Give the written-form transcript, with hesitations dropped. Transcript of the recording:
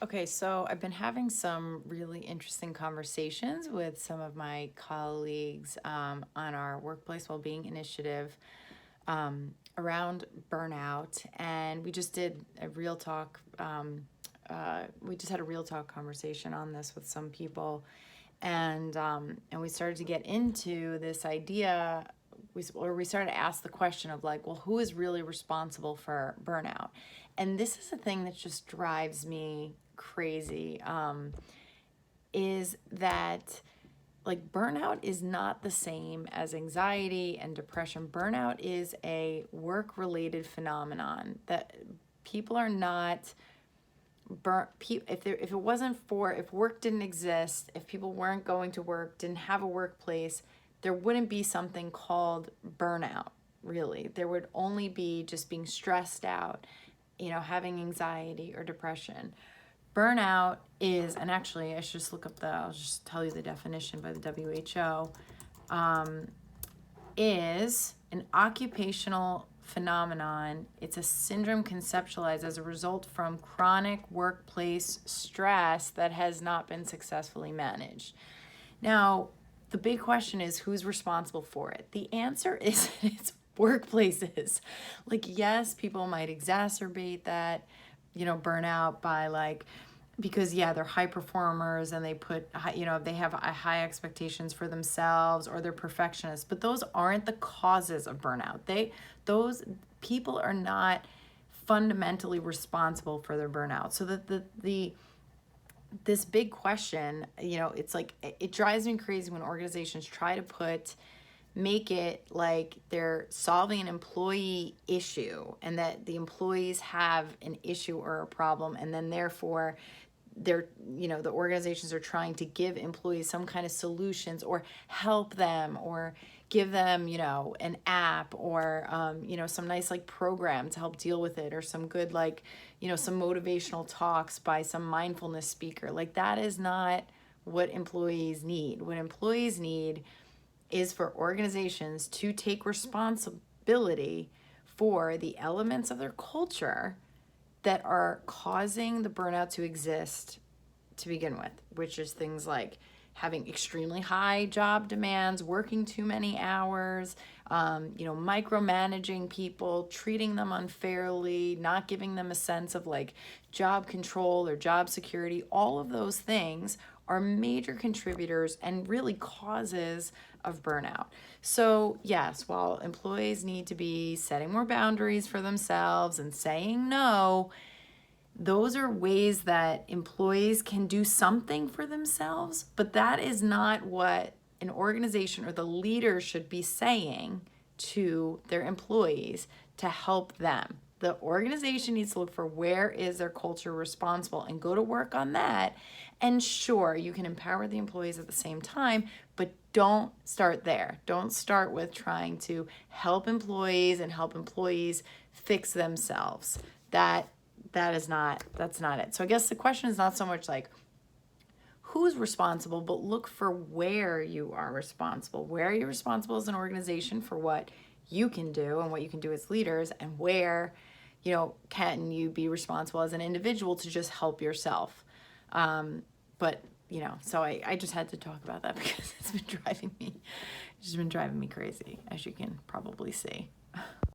Okay, so I've been having some really interesting conversations with some of my colleagues on our workplace well-being initiative around burnout, and we just did a real talk. We just had a real talk conversation on this with some people, and we started to get into this idea. We started to ask the question of like, well, who is really responsible for burnout? And this is a thing that just drives me crazy. Is that like burnout is not the same as anxiety and depression. Burnout is a work related phenomenon that people are not burnt. If it wasn't for, if work didn't exist, if people weren't going to work, didn't have a workplace, there wouldn't be something called burnout. Really, there would only be just being stressed out, having anxiety or depression. Burnout is, and actually I should just look up I'll just tell you the definition by the WHO, is an occupational phenomenon. It's a syndrome conceptualized as a result from chronic workplace stress that has not been successfully managed. Now, the big question is who's responsible for it? The answer is it's workplaces. Like, yes, people might exacerbate that, burnout by like, because yeah, they're high performers and they put they have high expectations for themselves, or they're perfectionists, but those aren't the causes of burnout. Those people are not fundamentally responsible for their burnout. So that the this big question, it's like it drives me crazy when organizations try to make it like they're solving an employee issue and that the employees have an issue or a problem, and then therefore the organizations are trying to give employees some kind of solutions or help them or give them an app or some nice like program to help deal with it, or some good like some motivational talks by some mindfulness speaker. Like, that is not what employees need. What employees need is for organizations to take responsibility for the elements of their culture that are causing the burnout to exist to begin with, which is things like having extremely high job demands, working too many hours, micromanaging people, treating them unfairly, not giving them a sense of like job control or job security. All of those things are major contributors and really causes of burnout. So yes, while employees need to be setting more boundaries for themselves and saying no, those are ways that employees can do something for themselves, but that is not what an organization or the leader should be saying to their employees to help them. The organization needs to look for where is their culture responsible and go to work on that. And sure, you can empower the employees at the same time, but don't start there. Don't start with trying to help employees and help employees fix themselves. That's not it. So I guess the question is not so much like who's responsible, but look for where you are responsible. Where you're responsible as an organization for what you can do and what you can do as leaders, and where, can you be responsible as an individual to just help yourself. But so I just had to talk about that because it's been driving me crazy, as you can probably see.